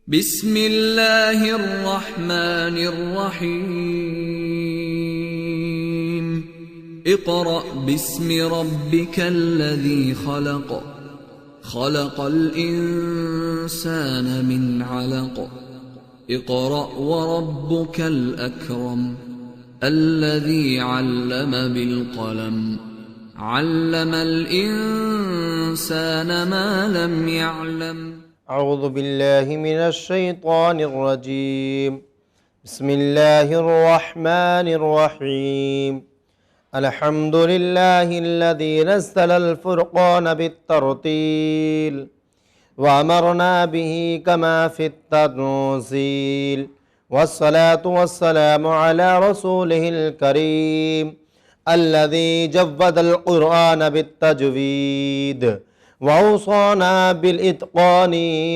بسم اللہ الرحمن الرحیم اقرأ باسم ربک الذی خلق خلق الانسان من علق اقرأ وربک الاکرم الذی علم بالقلم علم الانسان ما لم يعلم اعوذ باللہ من الشیطان الرجیم بسم اللہ الرحمن الرحیم الحمد للہ الذی نزل الفرقان بالترتیل وامرنا به كما في التنزيل والصلاة والسلام على رسوله الكريم الذي جود القرآن بالتجويد وأوصانا بالإتقان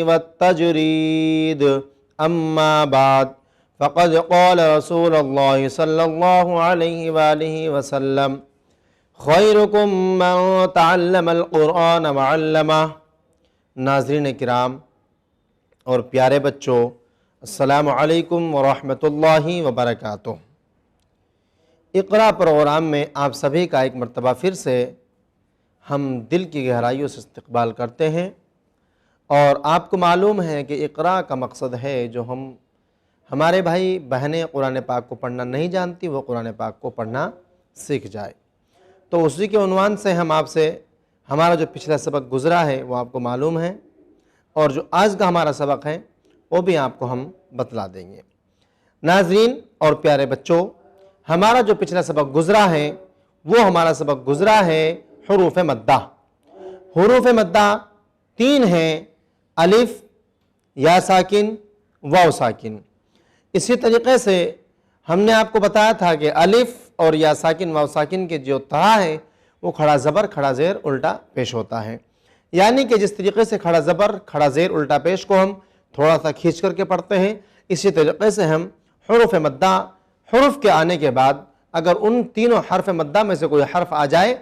والتجريد أما بعد فقد قال رسول الله صلى الله عليه وآله وسلم خيركم من تعلم القرآن وعلمه۔ ناظرین کرام اور پیارے بچوں، السلام علیکم ورحمۃ اللہ وبرکاتہ۔ اقرا پروگرام میں آپ سبھی کا ایک مرتبہ پھر سے ہم دل کی گہرائیوں سے استقبال کرتے ہیں، اور آپ کو معلوم ہے کہ اقرا کا مقصد ہے جو ہمارے بھائی بہنیں قرآن پاک کو پڑھنا نہیں جانتی وہ قرآن پاک کو پڑھنا سیکھ جائے۔ تو اسی کے عنوان سے ہم آپ سے ہمارا جو پچھلا سبق گزرا ہے وہ آپ کو معلوم ہے، اور جو آج کا ہمارا سبق ہے وہ بھی آپ کو ہم بتلا دیں گے۔ ناظرین اور پیارے بچوں، ہمارا جو پچھلا سبق گزرا ہے وہ ہمارا سبق گزرا ہے حروف مدہ۔ حروف مدہ 3 ہیں، الف، یا ساکن، واو ساکن۔ اسی طریقے سے ہم نے آپ کو بتایا تھا کہ الف اور یا ساکن واو ساکن کے جو طرح ہے وہ کھڑا زبر کھڑا زیر الٹا پیش ہوتا ہے، یعنی کہ جس طریقے سے کھڑا زبر کھڑا زیر الٹا پیش کو ہم تھوڑا سا کھینچ کر کے پڑھتے ہیں، اسی طریقے سے ہم حروف مدہ حرف کے آنے کے بعد اگر ان تینوں حرف مدہ میں سے کوئی حرف آ جائے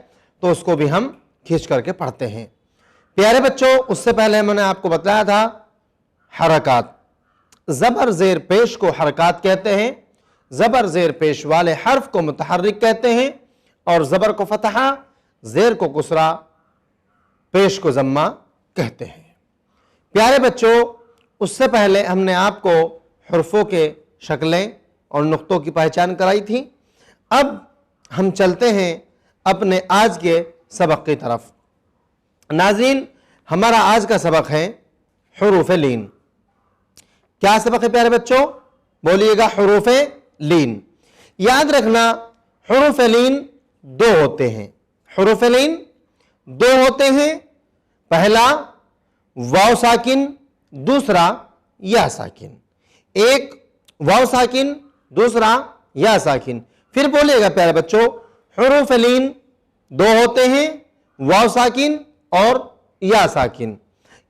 تو اس کو بھی ہم کھینچ کر کے پڑھتے ہیں۔ پیارے بچوں، اس سے پہلے میں نے آپ کو بتایا تھا حرکات، زبر زیر پیش کو حرکات کہتے ہیں، زبر زیر پیش والے حرف کو متحرک کہتے ہیں، اور زبر کو فتحہ، زیر کو کسرہ، پیش کو ضمہ کہتے ہیں۔ پیارے بچوں، اس سے پہلے ہم نے آپ کو حرفوں کے شکلیں اور نقطوں کی پہچان کرائی تھی۔ اب ہم چلتے ہیں اپنے آج کے سبق کی طرف۔ ناظرین، ہمارا آج کا سبق ہے حروف لین۔ کیا سبق ہے پیارے بچوں؟ بولیے گا، حروف لین۔ یاد رکھنا، حروف لین 2 ہوتے ہیں۔ حروف لین 2 ہوتے ہیں، پہلا واو ساکن، دوسرا یا ساکن۔ ایک واو ساکن، دوسرا یا ساکن۔ پھر بولیے گا پیارے بچوں، حروف لین 2 ہوتے ہیں، واو ساکن اور یا ساکن۔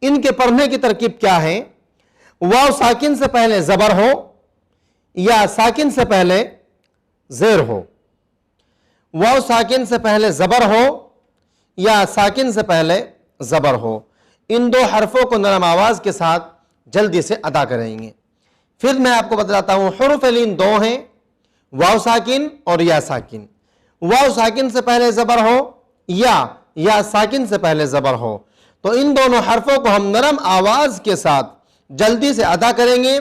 ان کے پڑھنے کی ترکیب کیا ہے؟ واو ساکن سے پہلے زبر ہو، یا ساکن سے پہلے زیر ہو۔ واو ساکن سے پہلے زبر ہو یا ساکن سے پہلے زبر ہو۔ ان 2 حرفوں کو نرم آواز کے ساتھ جلدی سے ادا کریں گے۔ پھر میں آپ کو بتلاتا ہوں، حروف لین 2 ہیں، واو ساکن اور یا ساکن۔ واو ساکن سے پہلے زبر ہو یا ساکن سے پہلے زبر ہو، تو ان دونوں حرفوں کو ہم نرم آواز کے ساتھ جلدی سے ادا کریں گے۔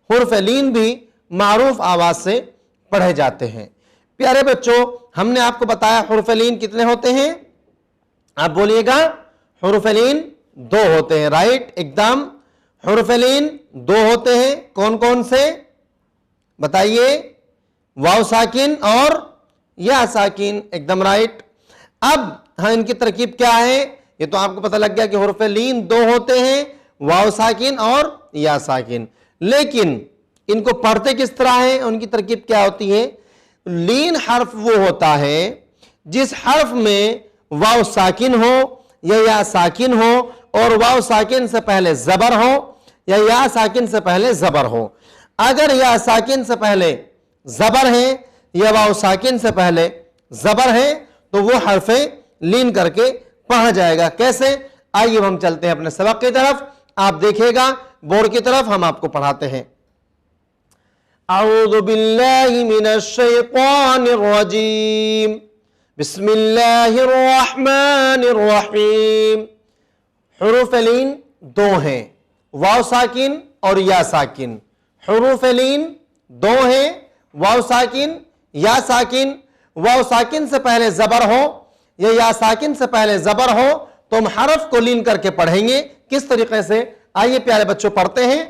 حرف لین بھی معروف آواز سے پڑھے جاتے ہیں۔ پیارے بچوں، ہم نے آپ کو بتایا حروف لین کتنے ہوتے ہیں؟ آپ بولیے گا، حروف لین 2 ہوتے ہیں، رائٹ، ایک دم۔ حروف لین 2 ہوتے ہیں، کون کون سے بتائیے؟ واو ساکن اور یا ساکن، ایک دم رائٹ۔ اب ہاں، ان کی ترکیب کیا ہے؟ یہ تو آپ کو پتہ لگ گیا کہ حروف لین 2 ہوتے ہیں، واو ساکن اور یا ساکن، لیکن ان کو پڑھتے کس طرح ہیں؟ ان کی ترکیب کیا ہوتی ہے؟ لین حرف وہ ہوتا ہے جس حرف میں واو ساکن ہو یا ساکن ہو، اور واو ساکن سے پہلے زبر ہو یا ساکن سے پہلے زبر ہو۔ اگر یا ساکن سے پہلے زبر ہیں یا واو ساکن سے پہلے زبر ہیں تو وہ حرف لین کر کے پڑھا جائے گا۔ کیسے؟ آئیے ہم چلتے ہیں اپنے سبق کی طرف۔ آپ دیکھیے گا بورڈ کی طرف ہم آپ کو پڑھاتے ہیں۔ اعوذ باللہ من الشیطان الرجیم، بسم اللہ الرحمن الرحیم۔ حروف لین دو ہیں، واو ساکن اور یا ساکن۔ حروف لین دو ہیں، واو ساکن یا ساکن۔ واو ساکن سے پہلے زبر ہو یا ساکن سے پہلے زبر ہو تو ہم حرف کو لین کر کے پڑھیں گے۔ کس طریقے سے؟ آئیے پیارے بچوں پڑھتے ہیں۔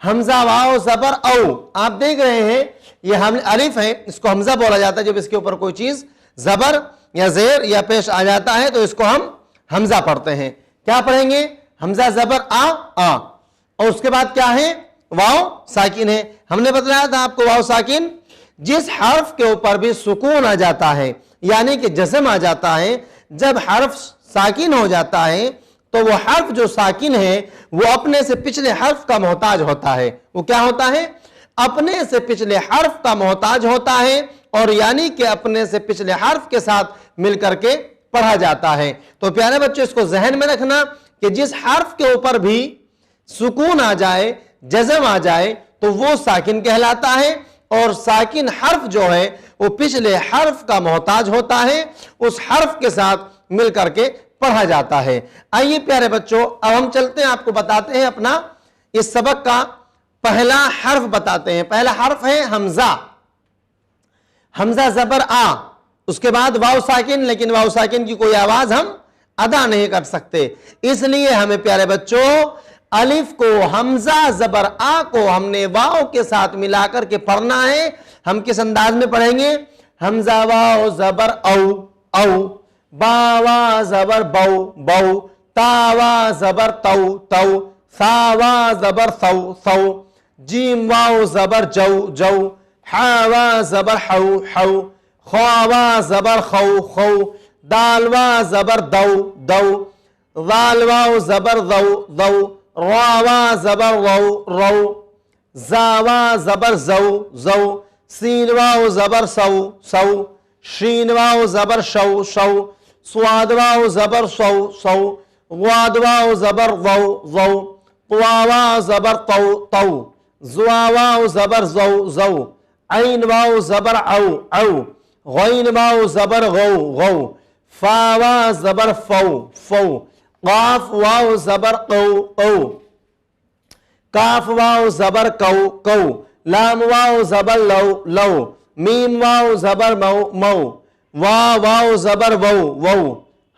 حمزہ واو زبر او، آپ دیکھ رہے ہیں یہ الف ہے، اس کو حمزہ بولا جاتا ہے جب اس کے اوپر کوئی چیز زبر یا زیر یا پیش آ جاتا ہے تو اس کو ہم حمزہ پڑھتے ہیں۔ کیا پڑھیں گے؟ حمزہ زبر آ، اور اس کے بعد کیا ہے؟ واو ساکن ہے۔ ہم نے بتلایا تھا آپ کو واو ساکن جس حرف کے اوپر بھی سکون آ جاتا ہے یعنی کہ جزم آ جاتا ہے، جب حرف ساکن ہو جاتا ہے تو وہ حرف جو ساکن ہے وہ اپنے سے پچھلے حرف کا محتاج ہوتا ہے۔ وہ کیا ہوتا ہے؟ اپنے سے پچھلے حرف کا محتاج ہوتا ہے، اور یعنی کہ اپنے سے پچھلے حرف کے ساتھ مل کر کے پڑھا جاتا ہے۔ تو پیارے بچے اس کو ذہن میں رکھنا کہ جس حرف کے اوپر بھی سکون آ جائے، جزم آ جائے تو وہ ساکن کہلاتا ہے، اور ساکن حرف جو ہے وہ پچھلے حرف کا محتاج ہوتا ہے، اس حرف کے ساتھ مل کر کے پڑھا جاتا ہے۔ آئیے پیارے بچوں اب ہم چلتے ہیں، آپ کو بتاتے ہیں اپنا اس سبق کا پہلا حرف بتاتے ہیں۔ پہلا حرف ہے حمزہ، حمزہ زبر آ، اس کے بعد واو ساکن، لیکن واو ساکن کی کوئی آواز ہم ادا نہیں کر سکتے، اس لیے ہمیں پیارے بچوں الف کو، حمزہ زبر آ کو ہم نے واو کے ساتھ ملا کر کے پڑھنا ہے۔ ہم کس انداز میں پڑھیں گے؟ حمزہ واو زبر او، او، با وا زبر بو، بو، تا وا زبر تو، تو، ثا وا زبر ثو، ثو، جیم واو زبر جو، جو، حا وا زبر حو، حو، خوا وا زبر خو، خو، دال وا زبر دو، دو، ذال واو زبر ذو، ذو، را وا زبر رو، رو، زا وا زبر زو، زو، سین واو زبر سو، سو، شین واو زبر شو، شو، صاد واو زبر سو، سو، غاد واو زبر ضو، ضو، طوا واو زبر طو، طو، زوا واو زبر زو، زو، عین واو زبر او، او، غین واو زبر غو، غو، فا واو زبر فو، فو، قاف واو زبر قو، قو، کاف واو زبر کو، کو، لام واو زبر لو، لو، میم واو زبر مو، مو، وا واو زبر وو، وو،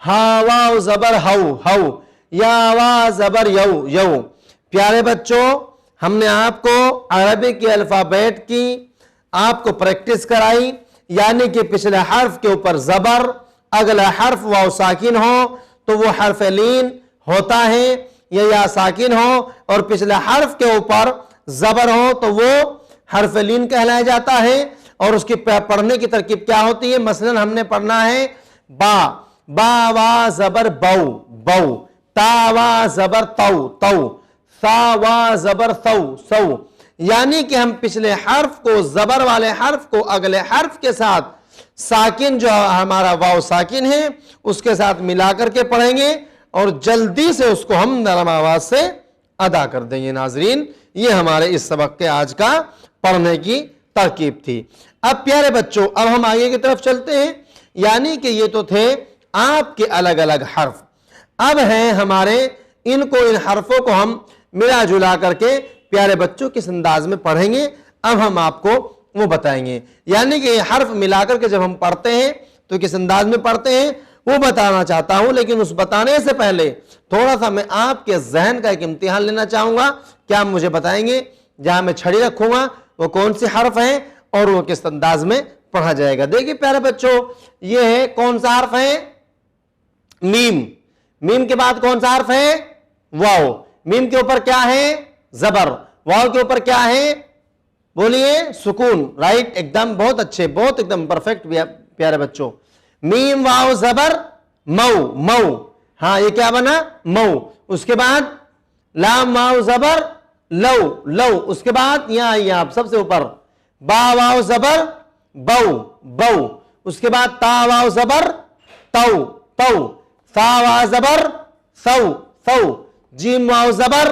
ہا واو زبر ہو، ہو، یا وا زبر یو، یو۔ پیارے بچوں ہم نے آپ کو عربی کے الفابیٹ کی آپ کو پریکٹس کرائی، یعنی کہ پچھلے حرف کے اوپر زبر، اگلا حرف واو ساکن ہو تو وہ حرف لین ہوتا ہے، یا ساکن ہو اور پچھلے حرف کے اوپر زبر ہو تو وہ حرف لین کہلایا جاتا ہے۔ اور اس کی پڑھنے کی ترکیب کیا ہوتی ہے؟ مثلا ہم نے پڑھنا ہے با، با وا زبر بو، بو، تا وا زبر تو، تو، ثا وا زبر ثو، ثو، یعنی کہ ہم پچھلے حرف کو، زبر والے حرف کو اگلے حرف کے ساتھ ساکن جو ہمارا واو ساکن ہے اس کے ساتھ ملا کر کے پڑھیں گے، اور جلدی سے اس کو ہم نرم آواز سے ادا کر دیں گے۔ ناظرین یہ ہمارے اس سبق کے آج کا پڑھنے کی ترکیب تھی۔ اب پیارے بچوں اب ہم آگے کی طرف چلتے ہیں، یعنی کہ یہ تو تھے آپ کے الگ الگ حرف، اب ہیں ہمارے ان حرفوں کو ہم ملا جلا کر کے پیارے بچوں کس انداز میں پڑھیں گے، اب ہم آپ کو وہ بتائیں گے۔ یعنی کہ یہ حرف ملا کر کے جب ہم پڑھتے ہیں تو کس انداز میں پڑھتے ہیں وہ بتانا چاہتا ہوں، لیکن اس بتانے سے پہلے تھوڑا سا میں آپ کے ذہن کا ایک امتحان لینا چاہوں گا۔ کیا آپ مجھے بتائیں گے جہاں میں چھڑی رکھوں گا وہ کون سی حرف ہیں اور وہ کس انداز میں پڑھا جائے گا؟ دیکھیے پیارے بچوں یہ ہے کون سا حرف ہے؟ میم، میم کے بعد کون سا حرف ہے؟ واو، میم کے اوپر کیا ہے؟ زبر، واو کے اوپر کیا ہے؟ بولیے سکون، رائٹ، ایک دم بہت اچھے، بہت ایک دم پرفیکٹ پیارے بچوں۔ میم واو زبر مو، مو، ہاں یہ کیا بنا؟ مو۔ اس کے بعد لام واو زبر لو، لو، اس کے بعد یہاں آئیے آپ سب سے اوپر با واو زبر بو، بو، اس کے بعد تا واو زبر تو، تو، ثا واو زبر ثو، ثو، جیم واو زبر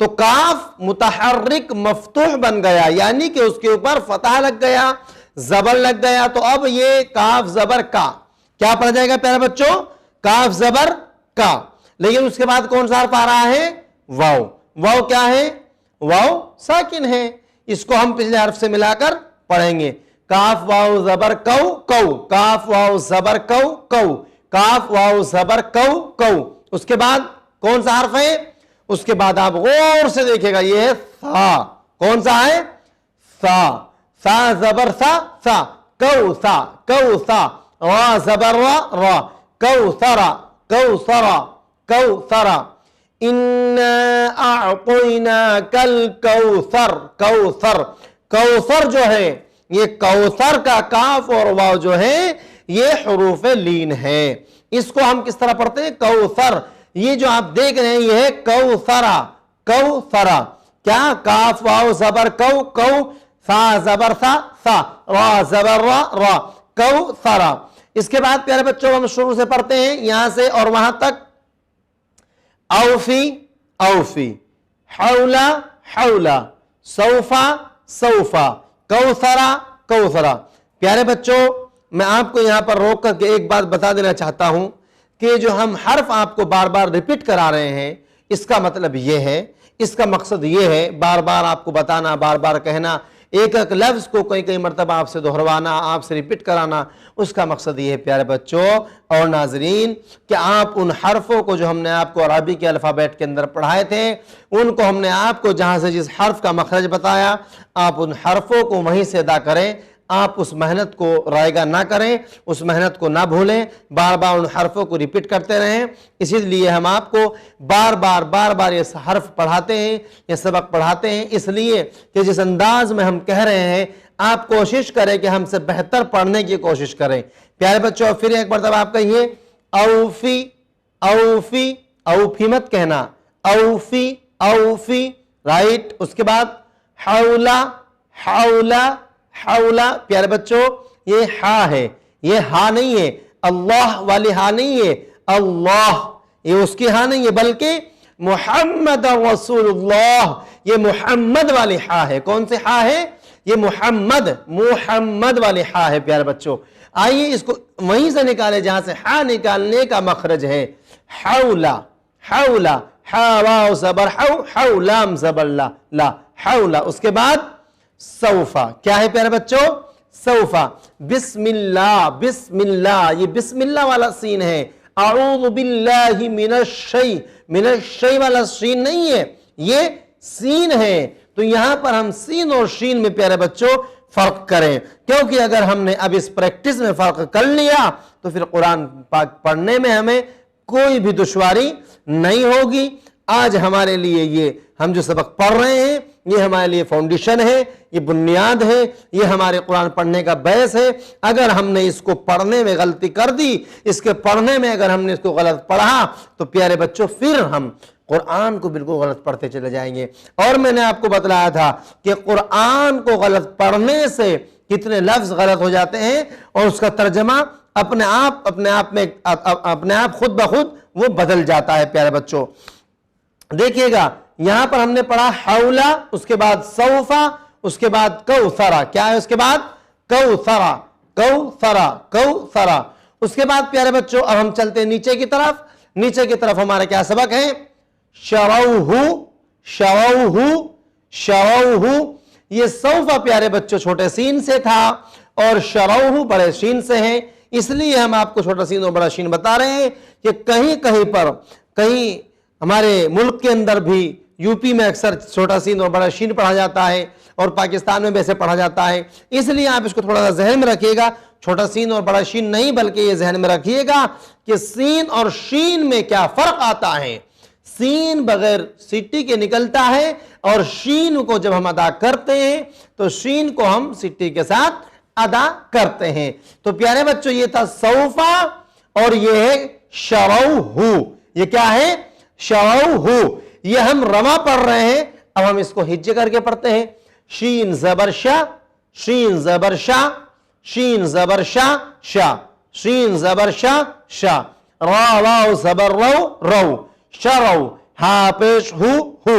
تو کاف متحرک مفتوح بن گیا، یعنی کہ اس کے اوپر فتح لگ گیا، زبر لگ گیا. تو اب یہ کاف زبر کا کیا پڑھ جائے گا پیارے بچوں؟ کاف زبر کا. لیکن اس کے بعد کون سا حرف آ رہا ہے؟ واو. واو کیا ہے؟ واو ساکن ہے. اس کو ہم پچھلے حرف سے ملا کر پڑھیں گے. کاف واو زبر کو کو، کاف واو زبر کو کو، کاف واو زبر کو کو. اس کے بعد کون سا حرف ہے؟ اس کے بعد آپ غور سے دیکھیں گا، یہ ہے ثا. کون سا ہے؟ ثا. ثا زبر ثا ثا، کو ثا کو ثا، را زبر را را، کوثرا کوثرا کوثرا. اِنَّا أَعْطَيْنَاكَ الْكَوْثَرَ. کوثر، کوثر جو ہے یہ کوثر کا کاف اور واو جو ہے یہ حروف لین ہے. اس کو ہم کس طرح پڑھتے ہیں؟ کوثر. یہ جو آپ دیکھ رہے ہیں یہ ہے کوثرا کوثرا. کیا؟ کاف واو زبر کو کو، ثا زبر ثا ثا، را زبر را را، کوثرا. اس کے بعد پیارے بچوں ہم شروع سے پڑھتے ہیں یہاں سے اور وہاں تک. اوفی اوفی، حولا حولا، سوفا سوفا، کوثرا کوثرا. پیارے بچوں میں آپ کو یہاں پر روک کر کے ایک بات بتا دینا چاہتا ہوں کہ جو ہم حرف آپ کو بار بار ریپیٹ کرا رہے ہیں اس کا مطلب یہ ہے، اس کا مقصد یہ ہے بار بار آپ کو بتانا، بار بار کہنا، ایک ایک لفظ کو کئی کئی مرتبہ آپ سے دہروانا، آپ سے ریپیٹ کرانا. اس کا مقصد یہ ہے پیارے بچوں اور ناظرین کہ آپ ان حرفوں کو جو ہم نے آپ کو عربی کے الفابیٹ کے اندر پڑھائے تھے ان کو ہم نے آپ کو جہاں سے جس حرف کا مخرج بتایا آپ ان حرفوں کو وہیں سے ادا کریں. آپ اس محنت کو رائگاں نہ کریں، اس محنت کو نہ بھولیں، بار بار ان حرفوں کو ریپیٹ کرتے رہیں. اسی لیے ہم آپ کو بار بار یہ حرف پڑھاتے ہیں، یہ سبق پڑھاتے ہیں، اس لیے کہ جس انداز میں ہم کہہ رہے ہیں آپ کوشش کریں کہ ہم سے بہتر پڑھنے کی کوشش کریں. پیارے بچوں پھر ایک مرتبہ آپ کہیے اوفی اوفی، اوفی مت کہنا، اوفی اوفی، رائٹ. اس کے بعد حولا حولا حولا. پیارے بچوں یہ ہا ہے، یہ ہا نہیں ہے، اللہ والی ہا نہیں ہے، اللہ یہ اس کی ہا نہیں ہے بلکہ محمد رسول اللہ، یہ محمد والی ہا ہے. کون سے ہا ہے؟ یہ محمد، محمد والی ہا ہے. پیارے بچوں آئیے اس کو وہیں سے نکالے جہاں سے ہا نکالنے کا مخرج ہے. حولا حولا، ہا واو زبر حو، حو لام زبر لا لا، حولا. اس کے بعد سوفا. کیا ہے پیارے بچوں؟ سوفا. بسم اللہ، بسم اللہ، یہ بسم اللہ والا سین ہے. اعوذ باللہ من الشی، من الشی والا سین نہیں ہے، یہ سین ہے. تو یہاں پر ہم سین اور شین میں پیارے بچوں فرق کریں، کیونکہ اگر ہم نے اب اس پریکٹس میں فرق کر لیا تو پھر قرآن پاک پڑھنے میں ہمیں کوئی بھی دشواری نہیں ہوگی. آج ہمارے لیے یہ ہم جو سبق پڑھ رہے ہیں یہ ہمارے لیے فاؤنڈیشن ہے، یہ بنیاد ہے، یہ ہمارے قرآن پڑھنے کا بیس ہے. اگر ہم نے اس کو پڑھنے میں غلطی کر دی، اس کے پڑھنے میں اگر ہم نے اس کو غلط پڑھا تو پیارے بچوں پھر ہم قرآن کو بالکل غلط پڑھتے چلے جائیں گے. اور میں نے آپ کو بتلایا تھا کہ قرآن کو غلط پڑھنے سے کتنے لفظ غلط ہو جاتے ہیں اور اس کا ترجمہ اپنے آپ خود بخود وہ بدل جاتا ہے. پیارے بچوں دیکھیے گا یہاں پر ہم نے پڑھا حولا، اس کے بعد سوفا، اس کے بعد کوثرا. کیا ہے اس کے بعد؟ کوثرا کوثرا کوثرا. اس کے بعد پیارے بچوں اب ہم چلتے ہیں نیچے کی طرف. نیچے کی طرف ہمارا کیا سبق ہے؟ شروہ شروہ شروہ. یہ سوفا پیارے بچوں چھوٹے سین سے تھا اور شروہ بڑے شین سے ہیں، اس لیے ہم آپ کو چھوٹا سین اور بڑا شین بتا رہے ہیں کہ کہیں کہیں پر کہیں ہمارے ملک کے اندر بھی یو پی میں اکثر چھوٹا سین اور بڑا شین پڑھا جاتا ہے اور پاکستان میں بھی ایسے پڑھا جاتا ہے. اس لیے آپ اس کو تھوڑا سا ذہن میں رکھیے گا، چھوٹا سین اور بڑا شین نہیں بلکہ یہ ذہن میں رکھیے گا کہ سین اور شین میں کیا فرق آتا ہے. سین بغیر سٹی کے نکلتا ہے اور شین کو جب ہم ادا کرتے ہیں تو شین کو ہم سٹی کے ساتھ ادا کرتے ہیں. تو پیارے بچوں یہ تھا سوفا اور یہ ہے شروہ. یہ کیا ہے؟ شروہ. یہ ہم رواں پڑھ رہے ہیں، اب ہم اس کو ہجے کر کے پڑھتے ہیں. شین زبر شا، شین زبر شا، شین زبر شا شا، شین زبر شا شا، را واو زبر رو رو، شرو، ہا پیش ہو ہو،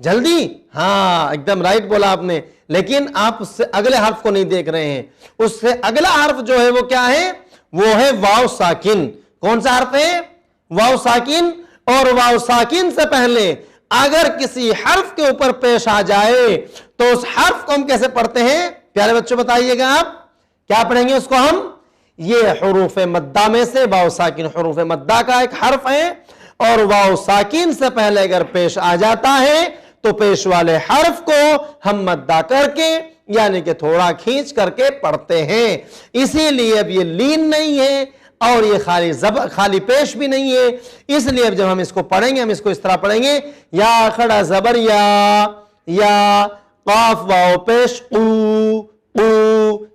جلدی، ہاں ایک دم رائٹ بولا آپ نے، لیکن آپ اس سے اگلے حرف کو نہیں دیکھ رہے ہیں. اس سے اگلا حرف جو ہے وہ کیا ہے؟ وہ ہے واو ساکن. کون سا حرف ہے؟ واو ساکن. اور واو ساکن سے پہلے اگر کسی حرف کے اوپر پیش آ جائے تو اس حرف کو ہم کیسے پڑھتے ہیں؟ پیارے بچوں بتائیے گا آپ کیا پڑھیں گے اس کو ہم؟ یہ حروف مدہ میں سے واو ساکن حروف مدہ کا ایک حرف ہے، اور واو ساکن سے پہلے اگر پیش آ جاتا ہے تو پیش والے حرف کو ہم مدہ کر کے یعنی کہ تھوڑا کھینچ کر کے پڑھتے ہیں. اسی لیے اب یہ لین نہیں ہے اور یہ خالی پیش بھی نہیں ہے. اس لیے اب جب ہم اس کو پڑھیں گے ہم اس کو اس طرح پڑھیں گے، یا کھڑا زبر یا قاف واو پیش قو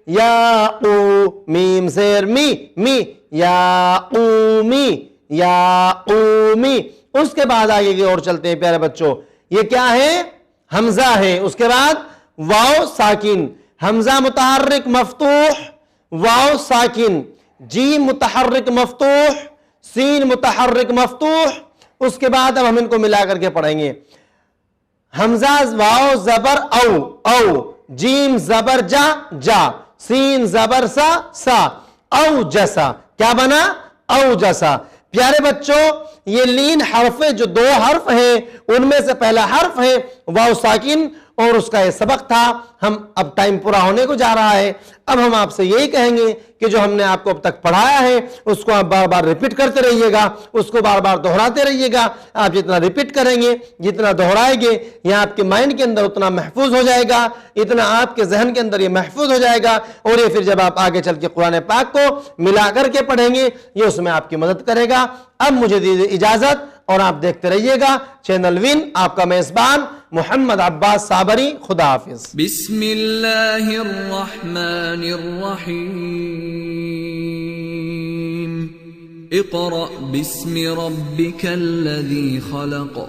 یا قو، میم زیر می یا قومی یا قومی. اس کے بعد آگے کی اور چلتے ہیں پیارے بچوں. یہ کیا ہے؟ حمزہ ہے. اس کے بعد واو ساکن، حمزہ متحرک مفتوح، واو ساکن، جیم متحرک مفتوح، سین متحرک مفتوح. اس کے بعد اب ہم ان کو ملا کر کے پڑھیں گے. حمزہ واو زبر او، جیم زبر جا، سین زبر سا، او جسا. کیا بنا؟ او جسا. پیارے بچوں یہ لین حرف جو دو حرف ہیں ان میں سے پہلا حرف ہے واو ساکن، اور اس کا یہ سبق تھا. ہم اب ٹائم پورا ہونے کو جا رہا ہے. اب ہم آپ سے یہی کہیں گے کہ جو ہم نے آپ کو اب تک پڑھایا ہے اس کو آپ بار بار ریپیٹ کرتے رہیے گا، اس کو بار بار دہراتے رہیے گا. آپ جتنا ریپیٹ کریں گے، جتنا دہرائیں گے، یہ آپ کے مائنڈ کے اندر اتنا محفوظ ہو جائے گا، اتنا آپ کے ذہن کے اندر یہ محفوظ ہو جائے گا. اور یہ پھر جب آپ آگے چل کے قرآن پاک کو ملا کر کے پڑھیں گے یہ اس میں آپ کی مدد کرے گا. اب مجھے دیجیے اجازت اور آپ دیکھتے رہیے گا چینل ون، آپ کا میزبان محمد عباس صابری. خدا حافظ. بسم اللہ الرحمن الرحیم. اقرأ باسم ربک الذی خلق،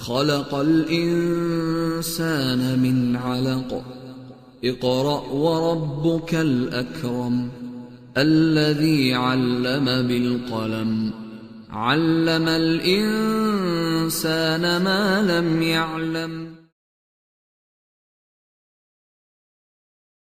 خلق الانسان من علق. اقرأ وربک الاکرم الذي علم بالقلم، علم الإنسان ما لم يعلم.